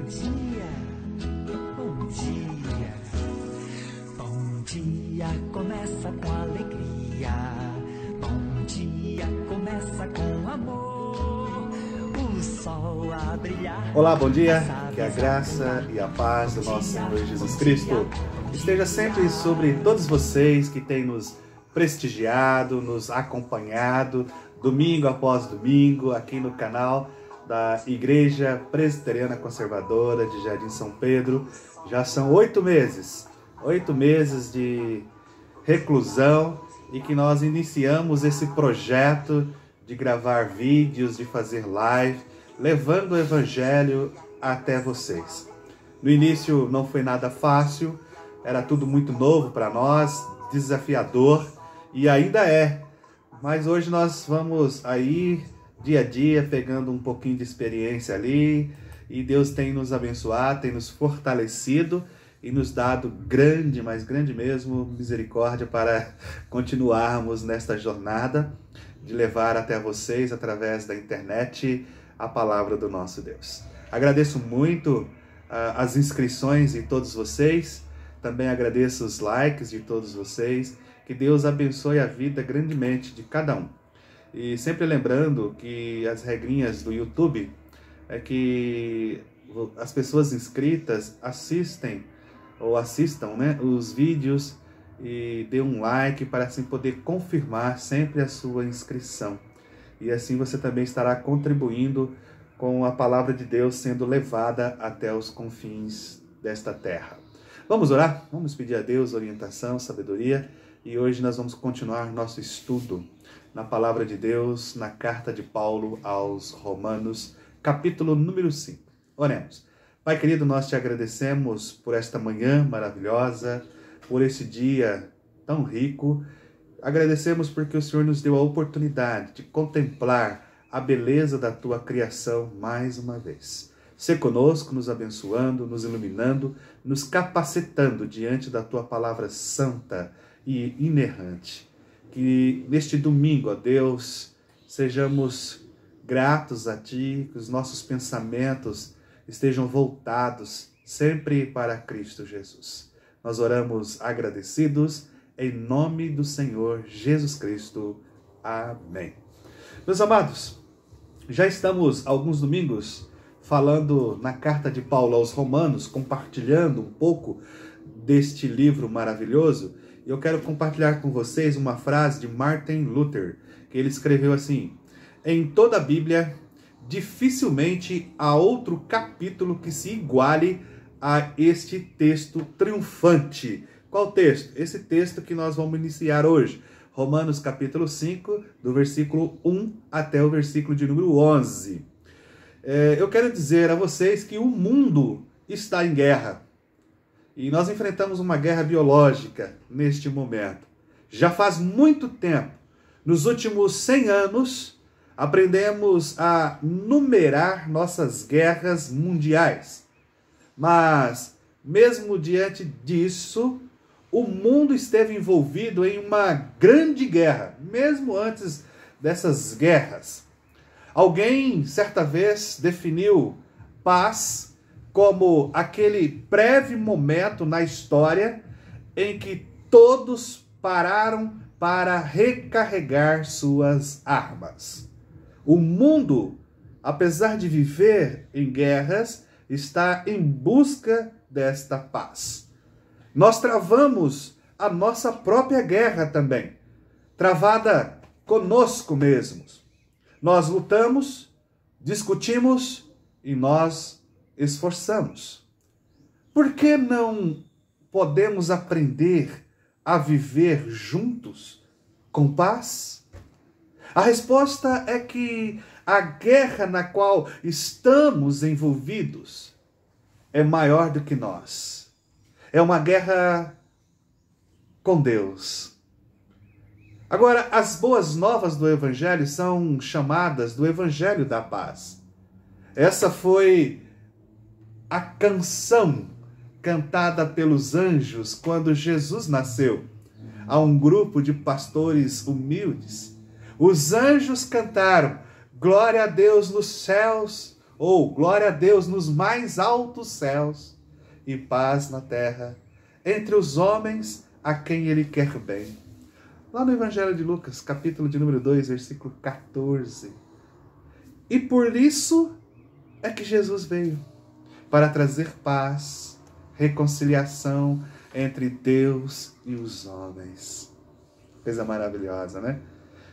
dia, bom dia. Bom dia começa com alegria. Bom dia começa com amor. O sol a brilhar. Olá, bom dia. Que a graça e a paz do nosso Senhor Jesus Cristo esteja sempre sobre todos vocês que têm nos prestigiado, nos acompanhado, domingo após domingo, aqui no canal da Igreja Presbiteriana Conservadora de Jardim São Pedro. Já são 8 meses de reclusão e que nós iniciamos esse projeto de gravar vídeos, de fazer live, levando o Evangelho até vocês. No início não foi nada fácil, era tudo muito novo para nós, desafiador e ainda é. Mas hoje nós vamos aí, dia a dia, pegando um pouquinho de experiência ali, e Deus tem nos abençoado, tem nos fortalecido e nos dado grande, mas grande mesmo, misericórdia para continuarmos nesta jornada de levar até vocês, através da internet, a palavra do nosso Deus. Agradeço muito as inscrições de todos vocês, também agradeço os likes de todos vocês. Que Deus abençoe a vida grandemente de cada um. E sempre lembrando que as regrinhas do YouTube é que as pessoas inscritas assistam os vídeos e dê um like para assim poder confirmar sempre a sua inscrição. E assim você também estará contribuindo com a palavra de Deus sendo levada até os confins desta terra. Vamos orar? Vamos pedir a Deus orientação, sabedoria. E hoje nós vamos continuar nosso estudo na palavra de Deus, na carta de Paulo aos Romanos, capítulo número 5. Oremos. Pai querido, nós te agradecemos por esta manhã maravilhosa, por esse dia tão rico. Agradecemos porque o Senhor nos deu a oportunidade de contemplar a beleza da tua criação mais uma vez. Sê conosco, nos abençoando, nos iluminando, nos capacitando diante da tua palavra santa e inerrante. Que neste domingo, ó Deus, sejamos gratos a Ti, que os nossos pensamentos estejam voltados sempre para Cristo Jesus. Nós oramos agradecidos em nome do Senhor Jesus Cristo. Amém. Meus amados, já estamos alguns domingos falando na carta de Paulo aos Romanos, compartilhando um pouco deste livro maravilhoso. Eu quero compartilhar com vocês uma frase de Martin Luther, que ele escreveu assim: em toda a Bíblia, dificilmente há outro capítulo que se iguale a este texto triunfante. Qual texto? Esse texto que nós vamos iniciar hoje. Romanos capítulo 5, do versículo 1 até o versículo de número 11. Eu quero dizer a vocês que o mundo está em guerra. E nós enfrentamos uma guerra biológica neste momento. Já faz muito tempo, nos últimos 100 anos, aprendemos a numerar nossas guerras mundiais. Mas, mesmo diante disso, o mundo esteve envolvido em uma grande guerra, mesmo antes dessas guerras. Alguém, certa vez, definiu paz como aquele breve momento na história em que todos pararam para recarregar suas armas. O mundo, apesar de viver em guerras, está em busca desta paz. Nós travamos a nossa própria guerra também, travada conosco mesmos. Nós lutamos, discutimos e nós esforçamos. Por que não podemos aprender a viver juntos com paz? A resposta é que a guerra na qual estamos envolvidos é maior do que nós. É uma guerra com Deus. Agora, as boas novas do Evangelho são chamadas do Evangelho da paz. Essa foi a canção cantada pelos anjos quando Jesus nasceu. A um grupo de pastores humildes. Os anjos cantaram: glória a Deus nos céus, ou glória a Deus nos mais altos céus e paz na terra entre os homens a quem ele quer bem. Lá no Evangelho de Lucas, capítulo de número 2, versículo 14. E por isso é que Jesus veio, para trazer paz, reconciliação entre Deus e os homens. Coisa maravilhosa, né?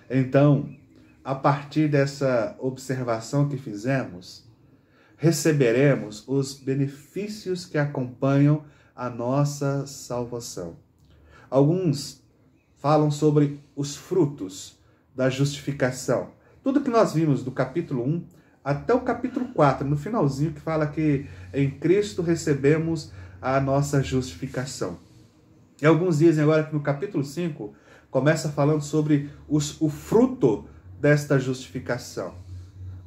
Então, a partir dessa observação que fizemos, receberemos os benefícios que acompanham a nossa salvação. Alguns falam sobre os frutos da justificação. Tudo que nós vimos do capítulo 1 até o capítulo 4, no finalzinho, que fala que em Cristo recebemos a nossa justificação. E alguns dizem agora que no capítulo 5 começa falando sobre o fruto desta justificação,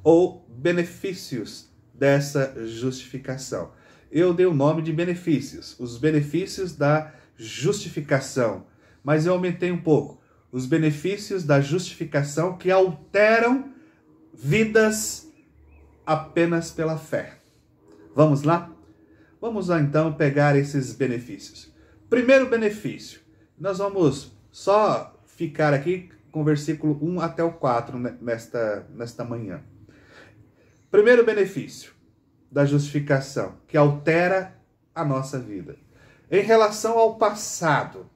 ou benefícios dessa justificação. Eu dei o nome de benefícios, os benefícios da justificação, mas eu aumentei um pouco, os benefícios da justificação que alteram vidas apenas pela fé. Vamos lá? Vamos lá então pegar esses benefícios. Primeiro benefício, nós vamos só ficar aqui com o versículo 1 até o 4 nesta manhã. Primeiro benefício da justificação, que altera a nossa vida. Em relação ao passado,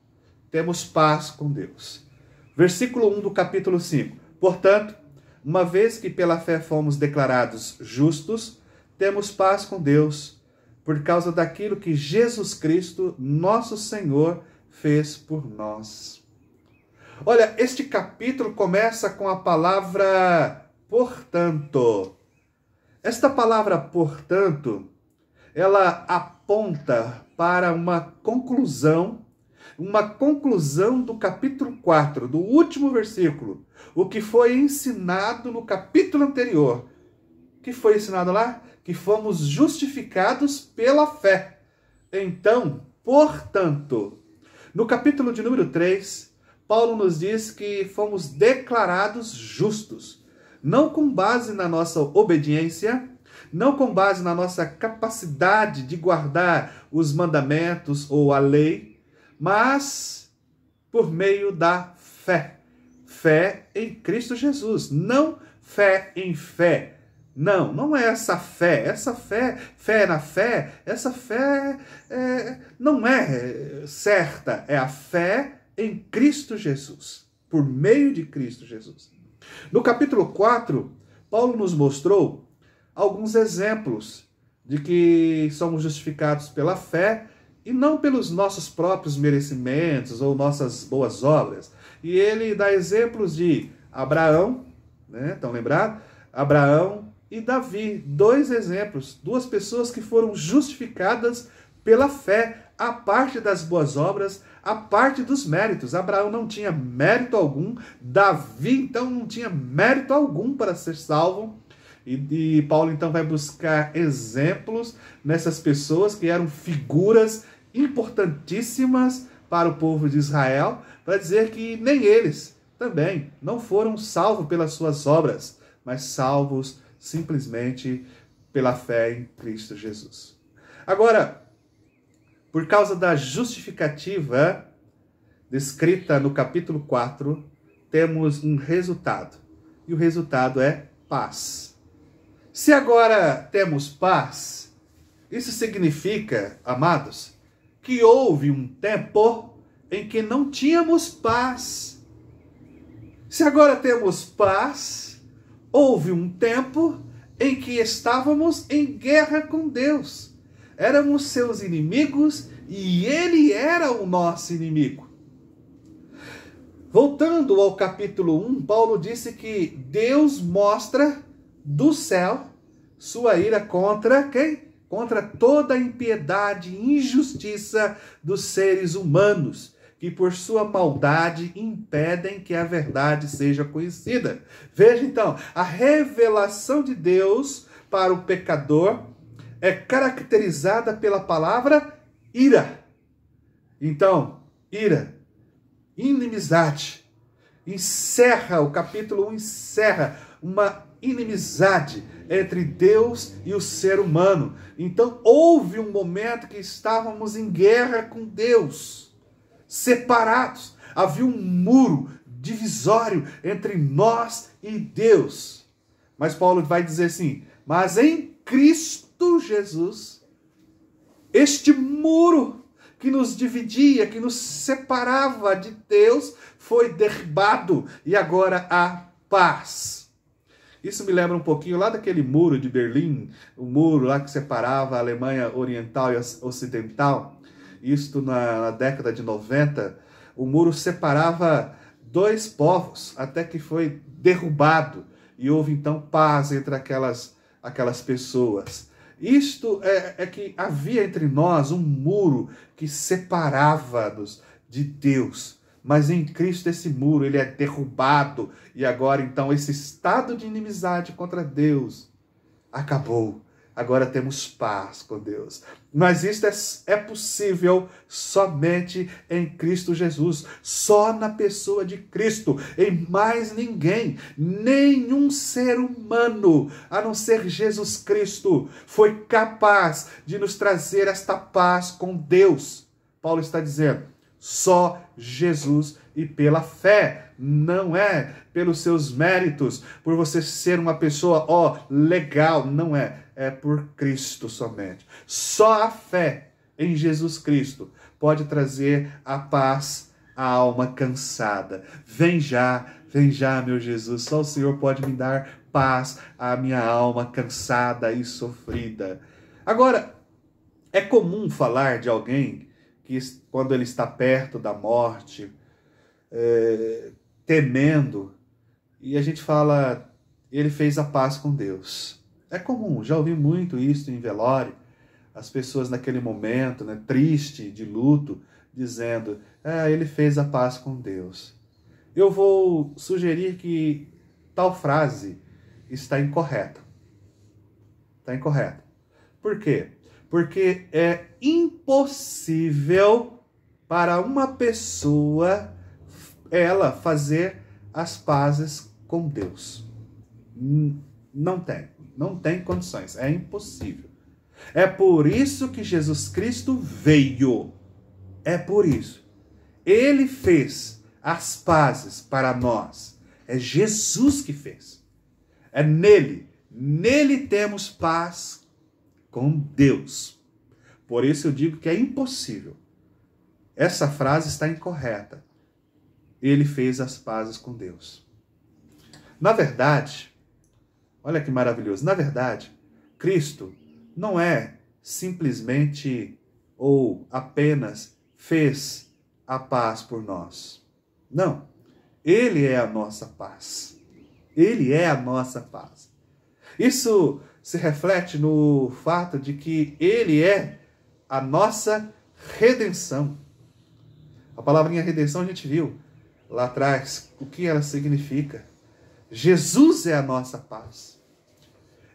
temos paz com Deus. Versículo 1 do capítulo 5. Portanto, uma vez que pela fé fomos declarados justos, temos paz com Deus, por causa daquilo que Jesus Cristo, nosso Senhor, fez por nós. Olha, este capítulo começa com a palavra portanto. Esta palavra portanto, ela aponta para uma conclusão do capítulo 4, do último versículo, o que foi ensinado no capítulo anterior. O que foi ensinado lá? Que fomos justificados pela fé. Então, portanto, no capítulo de número 3, Paulo nos diz que fomos declarados justos, não com base na nossa obediência, não com base na nossa capacidade de guardar os mandamentos ou a lei, mas por meio da fé. Fé em Cristo Jesus, não fé em fé. Não é essa fé na fé, essa fé não é certa, é a fé em Cristo Jesus, por meio de Cristo Jesus. No capítulo 4, Paulo nos mostrou alguns exemplos de que somos justificados pela fé e não pelos nossos próprios merecimentos ou nossas boas obras. E ele dá exemplos de Abraão, né? Estão lembrados? Abraão e Davi, dois exemplos, duas pessoas que foram justificadas pela fé, a parte das boas obras, a parte dos méritos. Abraão não tinha mérito algum, Davi então não tinha mérito algum para ser salvo. E Paulo então vai buscar exemplos nessas pessoas que eram figuras importantíssimas para o povo de Israel, para dizer que nem eles também não foram salvos pelas suas obras, mas salvos simplesmente pela fé em Cristo Jesus. Agora, por causa da justificativa descrita no capítulo 4, temos um resultado. E o resultado é paz. Se agora temos paz, isso significa, amados, que houve um tempo em que não tínhamos paz. Se agora temos paz, houve um tempo em que estávamos em guerra com Deus. Éramos seus inimigos e ele era o nosso inimigo. Voltando ao capítulo 1, Paulo disse que Deus mostra do céu sua ira contra quem? Contra toda a impiedade e injustiça dos seres humanos, que por sua maldade impedem que a verdade seja conhecida. Veja então, a revelação de Deus para o pecador é caracterizada pela palavra ira. Então, ira, inimizade, encerra, o capítulo 1 encerra uma inimizade entre Deus e o ser humano. Então houve um momento que estávamos em guerra com Deus, separados. Havia um muro divisório entre nós e Deus. Mas Paulo vai dizer assim: mas em Cristo Jesus, este muro que nos dividia, que nos separava de Deus, foi derribado e agora há paz. Isso me lembra um pouquinho lá daquele muro de Berlim, o muro lá que separava a Alemanha Oriental e Ocidental. Isto na década de 90, o muro separava dois povos, até que foi derrubado e houve então paz entre aquelas pessoas. Isto é que havia entre nós um muro que separava-nos de Deus. Mas em Cristo esse muro ele é derrubado e agora então esse estado de inimizade contra Deus acabou. Agora temos paz com Deus. Mas isto é possível somente em Cristo Jesus. Só na pessoa de Cristo. Em mais ninguém. Nenhum ser humano, a não ser Jesus Cristo, foi capaz de nos trazer esta paz com Deus. Paulo está dizendo: só Jesus e pela fé. Não é pelos seus méritos, por você ser uma pessoa legal. Não é. É por Cristo somente. Só a fé em Jesus Cristo pode trazer a paz à alma cansada. Vem já, meu Jesus. Só o Senhor pode me dar paz à minha alma cansada e sofrida. Agora, é comum falar de alguém que, quando ele está perto da morte, temendo, e a gente fala: ele fez a paz com Deus. É comum, já ouvi muito isso em velório, as pessoas naquele momento, né, triste, de luto, dizendo: ele fez a paz com Deus. Eu vou sugerir que tal frase está incorreta. Está incorreta. Por quê? Porque é impossível para uma pessoa ela fazer as pazes com Deus. Não tem condições, é impossível. É por isso que Jesus Cristo veio. É por isso. Ele fez as pazes para nós. É Jesus que fez. É nele. Nele temos paz com Deus. Por isso eu digo que é impossível. Essa frase está incorreta. Ele fez as pazes com Deus. Na verdade, olha que maravilhoso. Na verdade, Cristo não é simplesmente ou apenas fez a paz por nós. Não. Ele é a nossa paz. Ele é a nossa paz. Isso se reflete no fato de que ele é a nossa redenção. A palavrinha redenção a gente viu lá atrás o que ela significa. Jesus é a nossa paz.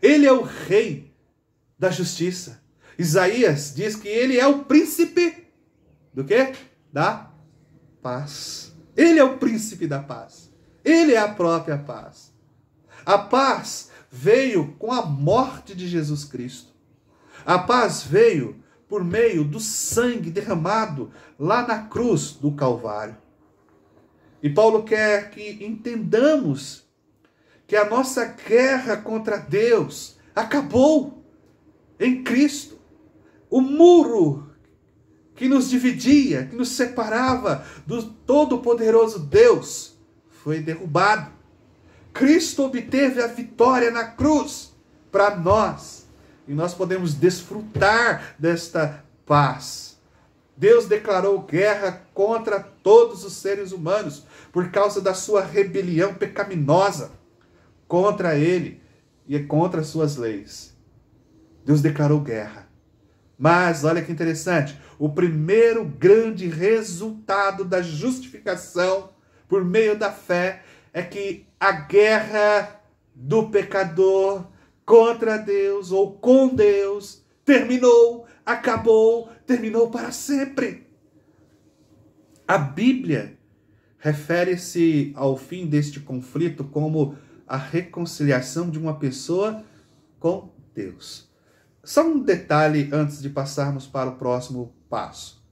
Ele é o rei da justiça. Isaías diz que ele é o príncipe do quê? Da paz. Ele é o príncipe da paz. Ele é a própria paz. A paz veio com a morte de Jesus Cristo. A paz veio por meio do sangue derramado lá na cruz do Calvário. E Paulo quer que entendamos que a nossa guerra contra Deus acabou em Cristo. O muro que nos dividia, que nos separava do todo-poderoso Deus, foi derrubado. Cristo obteve a vitória na cruz para nós. E nós podemos desfrutar desta paz. Deus declarou guerra contra todos os seres humanos por causa da sua rebelião pecaminosa contra ele e contra as suas leis. Deus declarou guerra. Mas, olha que interessante, o primeiro grande resultado da justificação por meio da fé é que a guerra do pecador contra Deus ou com Deus terminou, acabou, terminou para sempre. A Bíblia refere-se ao fim deste conflito como a reconciliação de uma pessoa com Deus. Só um detalhe antes de passarmos para o próximo passo.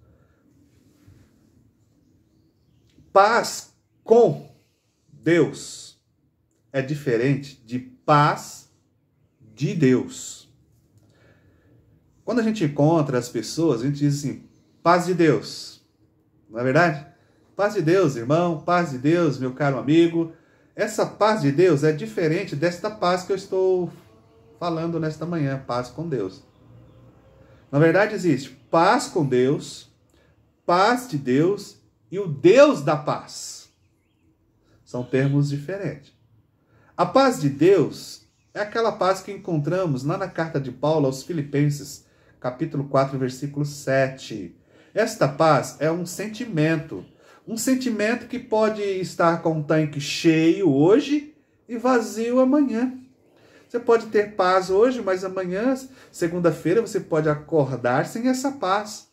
Paz com Deus é diferente de paz de Deus. Quando a gente encontra as pessoas, a gente diz assim, paz de Deus. Não é verdade? Paz de Deus, irmão, paz de Deus, meu caro amigo. Essa paz de Deus é diferente desta paz que eu estou falando nesta manhã, paz com Deus. Na verdade, existe paz com Deus, paz de Deus e o Deus da paz. São termos diferentes. A paz de Deus é aquela paz que encontramos lá na carta de Paulo aos Filipenses, capítulo 4, versículo 7. Esta paz é um sentimento que pode estar com um tanque cheio hoje e vazio amanhã. Você pode ter paz hoje, mas amanhã, segunda-feira, você pode acordar sem essa paz.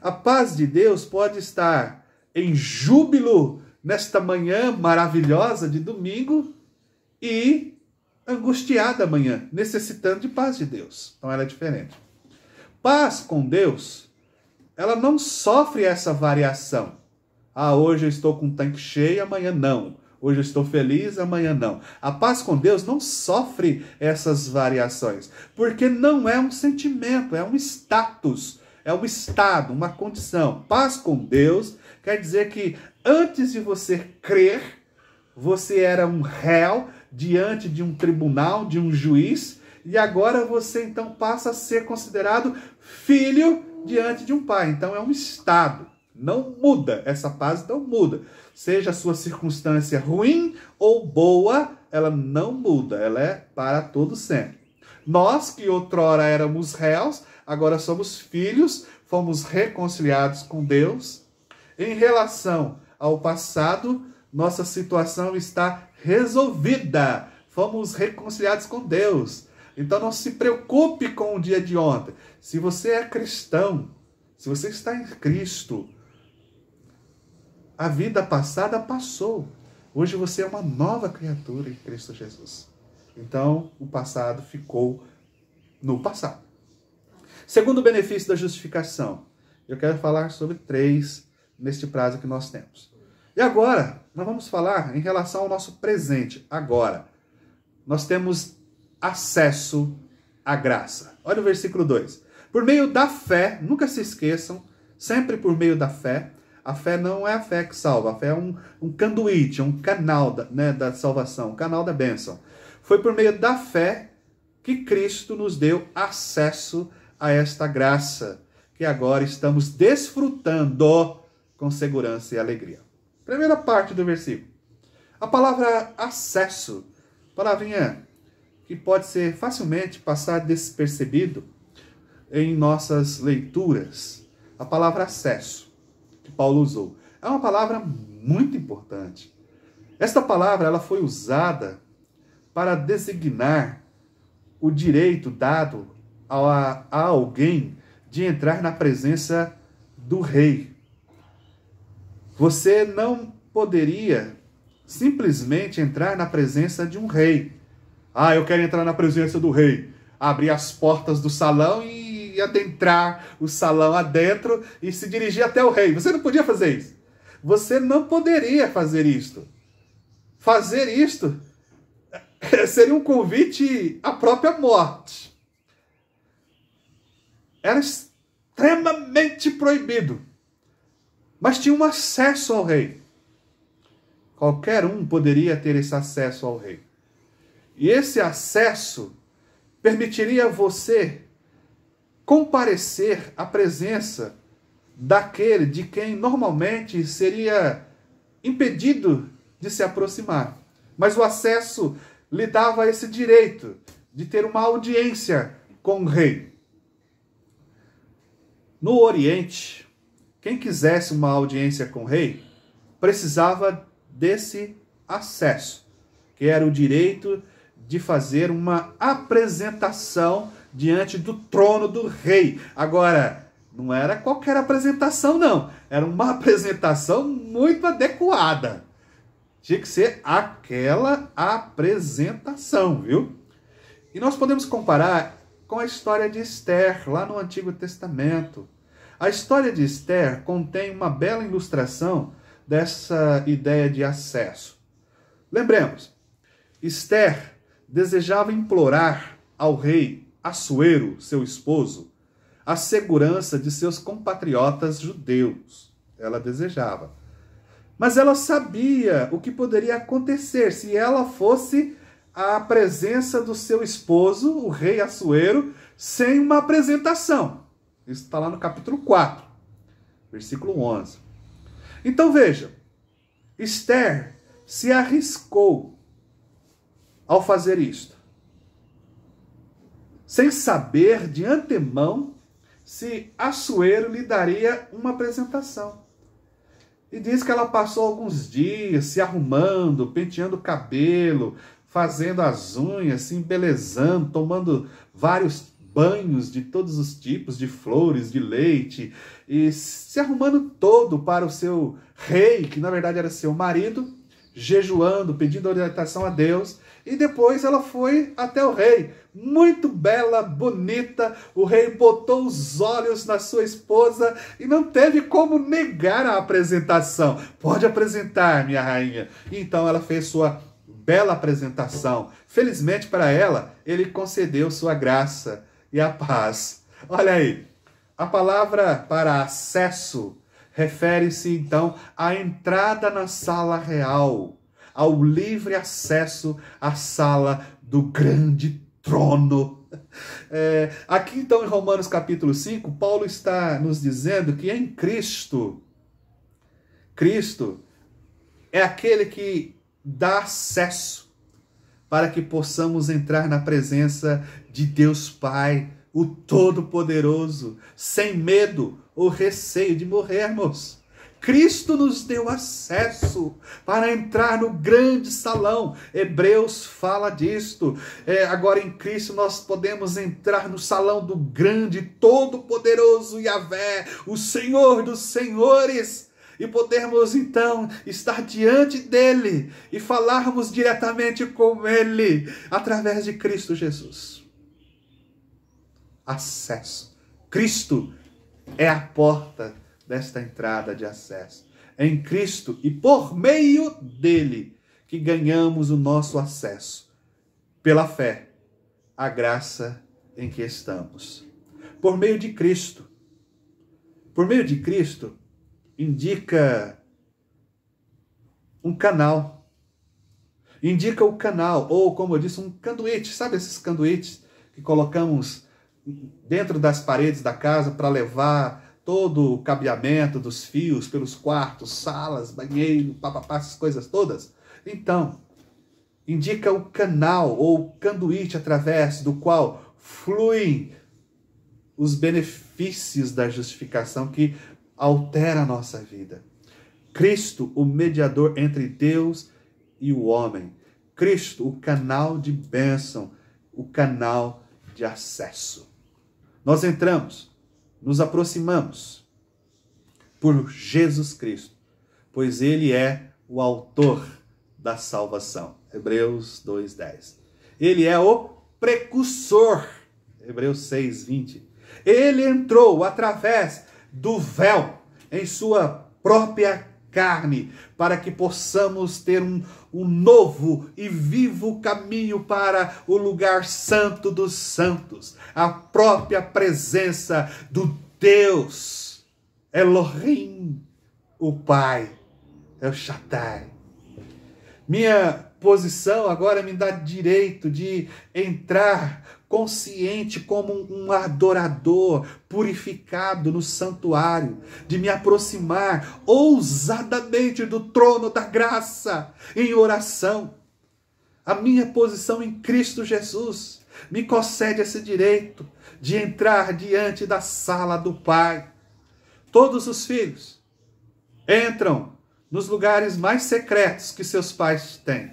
A paz de Deus pode estar em júbilo nesta manhã maravilhosa de domingo e angustiada amanhã, necessitando de paz de Deus. Então ela é diferente. Paz com Deus, ela não sofre essa variação. Hoje eu estou com o tanque cheio, amanhã não. Hoje eu estou feliz, amanhã não. A paz com Deus não sofre essas variações, porque não é um sentimento, é um status, é um estado, uma condição. Paz com Deus quer dizer que antes de você crer, você era um réu diante de um tribunal, de um juiz, e agora você então passa a ser considerado filho diante de um pai. Então é um estado. Não muda, essa paz não muda. Seja a sua circunstância ruim ou boa, ela não muda, ela é para todo sempre. Nós que outrora éramos réus, agora somos filhos, fomos reconciliados com Deus. Em relação ao passado, nossa situação está resolvida. Fomos reconciliados com Deus. Então não se preocupe com o dia de ontem. Se você é cristão, se você está em Cristo, a vida passada passou. Hoje você é uma nova criatura em Cristo Jesus. Então, o passado ficou no passado. Segundo benefício da justificação, eu quero falar sobre 3 neste prazo que nós temos. E agora, nós vamos falar em relação ao nosso presente. Agora, nós temos acesso à graça. Olha o versículo 2. Por meio da fé, nunca se esqueçam, sempre por meio da fé. A fé não é a fé que salva, a fé é um conduíte, um canal da salvação, um canal da bênção. Foi por meio da fé que Cristo nos deu acesso a esta graça, que agora estamos desfrutando com segurança e alegria. Primeira parte do versículo. A palavra acesso, palavrinha que pode ser facilmente passar despercebido em nossas leituras. A palavra acesso, que Paulo usou, é uma palavra muito importante. Esta palavra ela foi usada para designar o direito dado a alguém de entrar na presença do rei. Você não poderia simplesmente entrar na presença de um rei. Eu quero entrar na presença do rei. Abrir as portas do salão e adentrar o salão adentro e se dirigir até o rei. Você não podia fazer isso. Você não poderia fazer isto. Fazer isto seria um convite à própria morte. Era extremamente proibido. Mas tinha um acesso ao rei. Qualquer um poderia ter esse acesso ao rei. E esse acesso permitiria você comparecer à presença daquele de quem normalmente seria impedido de se aproximar. Mas o acesso lhe dava esse direito de ter uma audiência com o rei. No Oriente, quem quisesse uma audiência com o rei precisava desse acesso, que era o direito de fazer uma apresentação diante do trono do rei. Agora, não era qualquer apresentação, não. Era uma apresentação muito adequada. Tinha que ser aquela apresentação, viu? E nós podemos comparar com a história de Esther, lá no Antigo Testamento. A história de Esther contém uma bela ilustração dessa ideia de acesso. Lembremos, Esther desejava implorar ao rei Assuero, seu esposo, a segurança de seus compatriotas judeus. Ela desejava. Mas ela sabia o que poderia acontecer se ela fosse à presença do seu esposo, o rei Assuero, sem uma apresentação. Isso está lá no capítulo 4, versículo 11. Então veja, Esther se arriscou ao fazer isto, sem saber de antemão se Assuero lhe daria uma apresentação. E diz que ela passou alguns dias se arrumando, penteando o cabelo, fazendo as unhas, se embelezando, tomando vários banhos de todos os tipos, de flores, de leite, e se arrumando todo para o seu rei, que na verdade era seu marido, jejuando, pedindo orientação a Deus. E depois ela foi até o rei, muito bela, bonita. O rei botou os olhos na sua esposa e não teve como negar a apresentação. Pode apresentar, minha rainha. Então ela fez sua bela apresentação. Felizmente para ela, ele concedeu sua graça e a paz. Olha aí, a palavra para acesso refere-se então à entrada na sala real, ao livre acesso à sala do grande trono. Aqui então em Romanos capítulo 5, Paulo está nos dizendo que em Cristo é aquele que dá acesso para que possamos entrar na presença de Deus Pai, o Todo-Poderoso, sem medo ou receio de morrermos. Cristo nos deu acesso para entrar no grande salão. Hebreus fala disto. Agora em Cristo nós podemos entrar no salão do grande, todo-poderoso Yahvé, o Senhor dos senhores, e podermos então estar diante dele e falarmos diretamente com ele através de Cristo Jesus. Acesso. Cristo é a porta desta entrada de acesso. É em Cristo e por meio dele que ganhamos o nosso acesso. Pela fé, a graça em que estamos. Por meio de Cristo. Por meio de Cristo, indica um canal. Indica o canal, ou como eu disse, um canduíte. Sabe esses canduítes que colocamos dentro das paredes da casa para levar todo o cabeamento dos fios pelos quartos, salas, banheiro, papapá, essas coisas todas? Então, indica o canal ou canduíte através do qual fluem os benefícios da justificação que altera a nossa vida. Cristo, o mediador entre Deus e o homem. Cristo, o canal de bênção, o canal de acesso. Nós entramos, nos aproximamos por Jesus Cristo, pois ele é o autor da salvação. Hebreus 2:10. Ele é o precursor. Hebreus 6:20. Ele entrou através do véu em sua própria carne, para que possamos ter um novo e vivo caminho para o lugar santo dos santos, a própria presença do Deus Elohim, o Pai, El Shaddai. Minha posição agora me dá direito de entrar consciente como um adorador purificado no santuário, de me aproximar ousadamente do trono da graça em oração. A minha posição em Cristo Jesus me concede esse direito de entrar diante da sala do Pai. Todos os filhos entram nos lugares mais secretos que seus pais têm.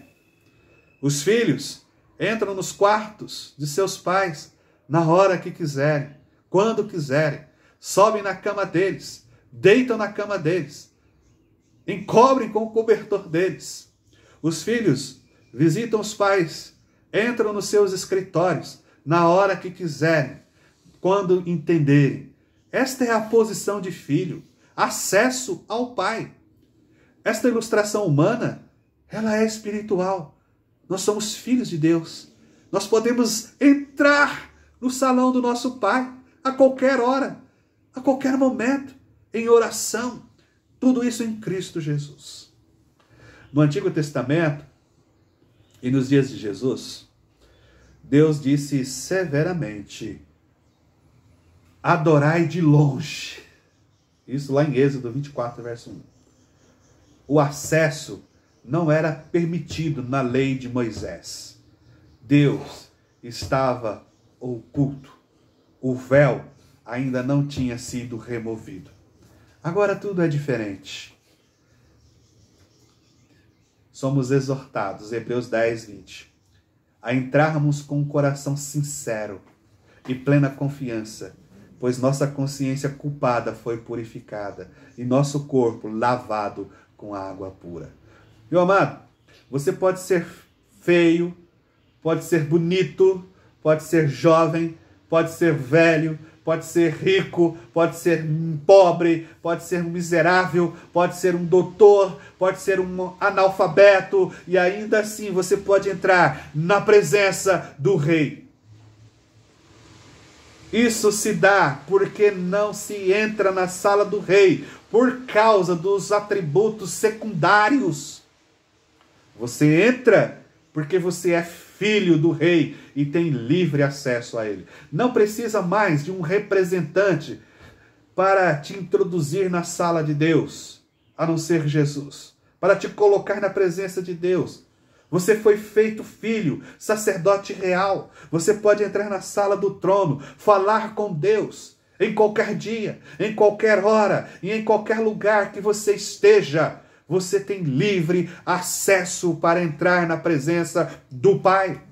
Os filhos entram nos quartos de seus pais na hora que quiserem, quando quiserem. Sobem na cama deles, deitam na cama deles, encobrem com o cobertor deles. Os filhos visitam os pais, entram nos seus escritórios, na hora que quiserem, quando entenderem. Esta é a posição de filho, acesso ao pai. Esta ilustração humana, ela é espiritual. Nós somos filhos de Deus. Nós podemos entrar no salão do nosso pai a qualquer hora, a qualquer momento, em oração. Tudo isso em Cristo Jesus. No Antigo Testamento e nos dias de Jesus, Deus disse severamente: adorai de longe. Isso lá em Êxodo 24, verso 1. O acesso não era permitido na lei de Moisés. Deus estava oculto. O véu ainda não tinha sido removido. Agora tudo é diferente. Somos exortados, Hebreus 10, 20, a entrarmos com um coração sincero e plena confiança, pois nossa consciência culpada foi purificada e nosso corpo lavado com água pura. Meu amado, você pode ser feio, pode ser bonito, pode ser jovem, pode ser velho, pode ser rico, pode ser pobre, pode ser um miserável, pode ser um doutor, pode ser um analfabeto, e ainda assim você pode entrar na presença do Rei. Isso se dá porque não se entra na sala do Rei por causa dos atributos secundários. Você entra porque você é filho do Rei e tem livre acesso a Ele. Não precisa mais de um representante para te introduzir na sala de Deus, a não ser Jesus, para te colocar na presença de Deus. Você foi feito filho, sacerdote real. Você pode entrar na sala do trono, falar com Deus em qualquer dia, em qualquer hora e em qualquer lugar que você esteja. Você tem livre acesso para entrar na presença do Pai.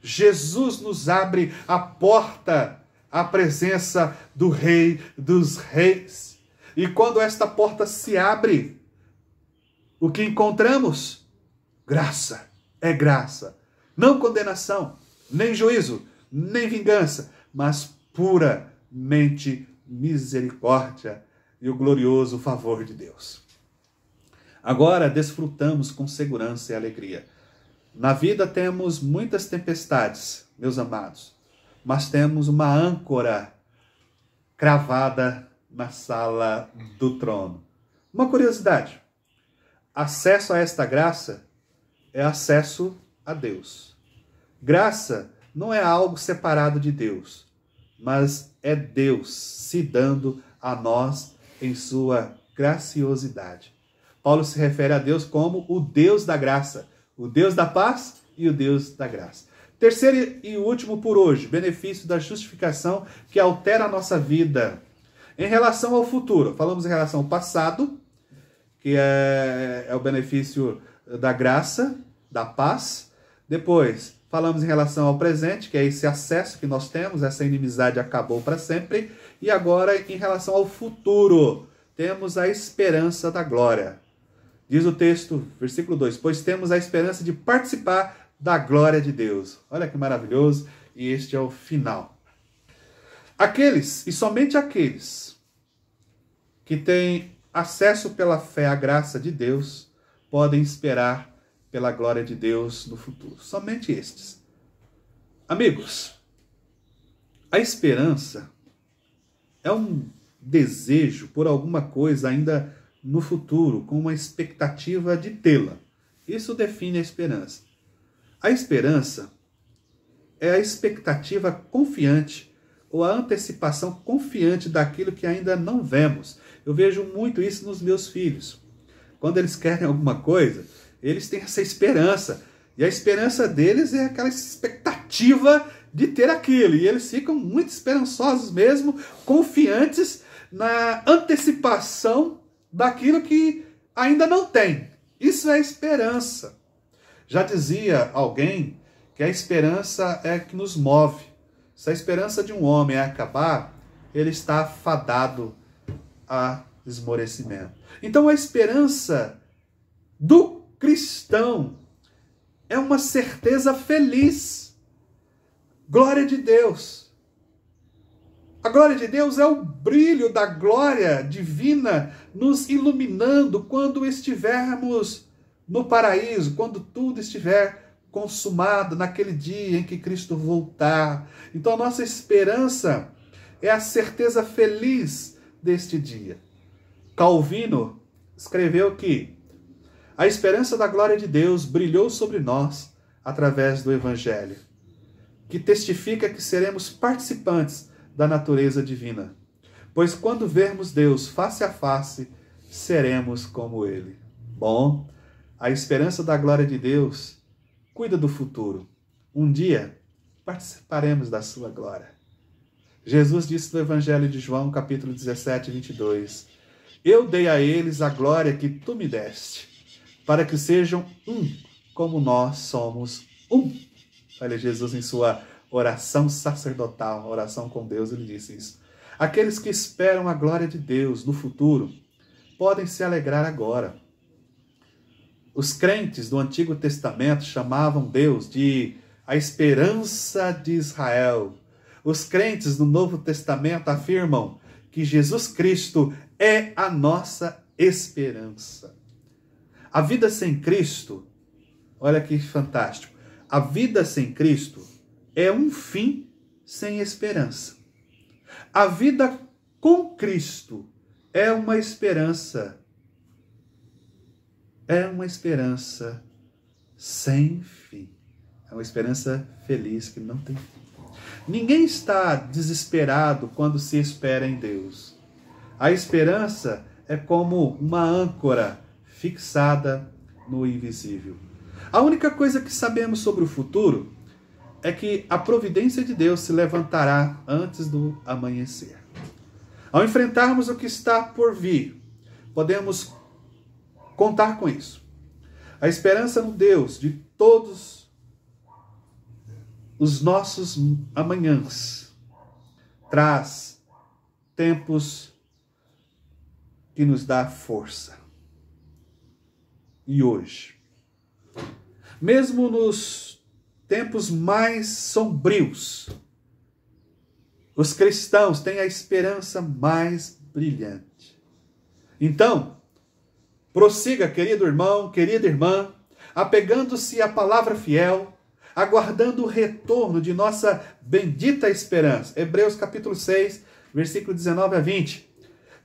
Jesus nos abre a porta à presença do Rei dos Reis. E quando esta porta se abre, o que encontramos? Graça. É graça. Não condenação, nem juízo, nem vingança, mas puramente misericórdia e o glorioso favor de Deus. Agora desfrutamos com segurança e alegria. Na vida temos muitas tempestades, meus amados, mas temos uma âncora cravada na sala do trono. Uma curiosidade: acesso a esta graça é acesso a Deus. Graça não é algo separado de Deus, mas é Deus se dando a nós em sua graciosidade. Paulo se refere a Deus como o Deus da graça, o Deus da paz e o Deus da graça. Terceiro e último por hoje, benefício da justificação que altera a nossa vida. Em relação ao futuro, falamos em relação ao passado, que é o benefício da graça, da paz. Depois, falamos em relação ao presente, que é esse acesso que nós temos, essa inimizade acabou para sempre. E agora, em relação ao futuro, temos a esperança da glória. Diz o texto, versículo 2, pois temos a esperança de participar da glória de Deus. Olha que maravilhoso, e este é o final. Aqueles, e somente aqueles, que têm acesso pela fé à graça de Deus, podem esperar pela glória de Deus no futuro. Somente estes. Amigos, a esperança é um desejo por alguma coisa ainda no futuro, com uma expectativa de tê-la. Isso define a esperança. A esperança é a expectativa confiante ou a antecipação confiante daquilo que ainda não vemos. Eu vejo muito isso nos meus filhos. Quando eles querem alguma coisa, eles têm essa esperança. E a esperança deles é aquela expectativa de ter aquilo. E eles ficam muito esperançosos mesmo, confiantes na antecipação daquilo que ainda não tem. Isso é esperança. Já dizia alguém que a esperança é que nos move. Se a esperança de um homem é acabar, ele está fadado a esmorecimento. Então a esperança do cristão é uma certeza feliz. Glória de Deus. A glória de Deus é o brilho da glória divina nos iluminando quando estivermos no paraíso, quando tudo estiver consumado naquele dia em que Cristo voltar. Então a nossa esperança é a certeza feliz deste dia. Calvino escreveu que a esperança da glória de Deus brilhou sobre nós através do Evangelho, que testifica que seremos participantes da natureza divina. Pois quando vermos Deus face a face, seremos como Ele. Bom, a esperança da glória de Deus cuida do futuro. Um dia participaremos da sua glória. Jesus disse no Evangelho de João, capítulo 17, 22, eu dei a eles a glória que tu me deste, para que sejam um, como nós somos um. Olha, Jesus em sua oração sacerdotal, oração com Deus, ele disse isso. Aqueles que esperam a glória de Deus no futuro podem se alegrar agora. Os crentes do Antigo Testamento chamavam Deus de a esperança de Israel. Os crentes do Novo Testamento afirmam que Jesus Cristo é a nossa esperança. A vida sem Cristo, olha que fantástico, a vida sem Cristo é um fim sem esperança. A vida com Cristo é uma esperança. É uma esperança sem fim. É uma esperança feliz que não tem fim. Ninguém está desesperado quando se espera em Deus. A esperança é como uma âncora fixada no invisível. A única coisa que sabemos sobre o futuro é que a providência de Deus se levantará antes do amanhecer. Ao enfrentarmos o que está por vir, podemos contar com isso. A esperança no Deus de todos os nossos amanhãs traz tempos que nos dá força. E hoje, mesmo nos tempos mais sombrios, os cristãos têm a esperança mais brilhante. Então, prossiga, querido irmão, querida irmã, apegando-se à palavra fiel, aguardando o retorno de nossa bendita esperança. Hebreus capítulo 6, versículo 19 a 20.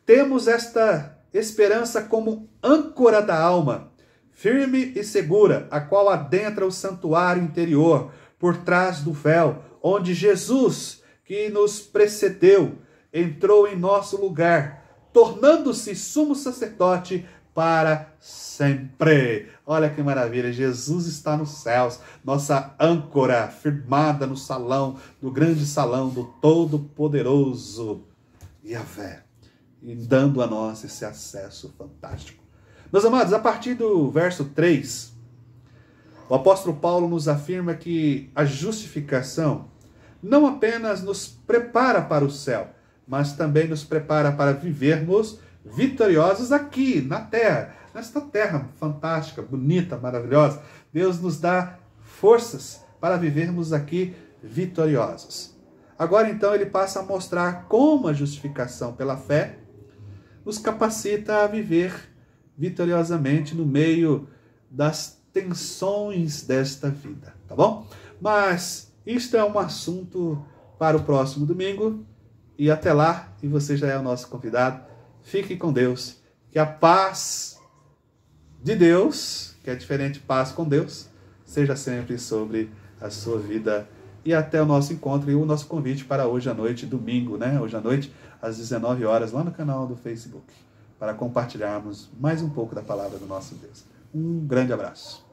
Temos esta esperança como âncora da alma, firme e segura, a qual adentra o santuário interior, por trás do véu, onde Jesus, que nos precedeu, entrou em nosso lugar, tornando-se sumo sacerdote para sempre. Olha que maravilha, Jesus está nos céus, nossa âncora firmada no salão, no grande salão do Todo-Poderoso Yahvé, e dando a nós esse acesso fantástico. Meus amados, a partir do verso 3, o apóstolo Paulo nos afirma que a justificação não apenas nos prepara para o céu, mas também nos prepara para vivermos vitoriosos aqui, na terra, nesta terra fantástica, bonita, maravilhosa. Deus nos dá forças para vivermos aqui vitoriosos. Agora, então, ele passa a mostrar como a justificação pela fé nos capacita a viver vitoriosamente no meio das tensões desta vida, tá bom? Mas isto é um assunto para o próximo domingo, e até lá, e você já é o nosso convidado. Fique com Deus, que a paz de Deus, que é diferente de paz com Deus, seja sempre sobre a sua vida. E até o nosso encontro e o nosso convite para hoje à noite, domingo, né? Hoje à noite, às 19 horas, lá no canal do Facebook, para compartilharmos mais um pouco da palavra do nosso Deus. Um grande abraço.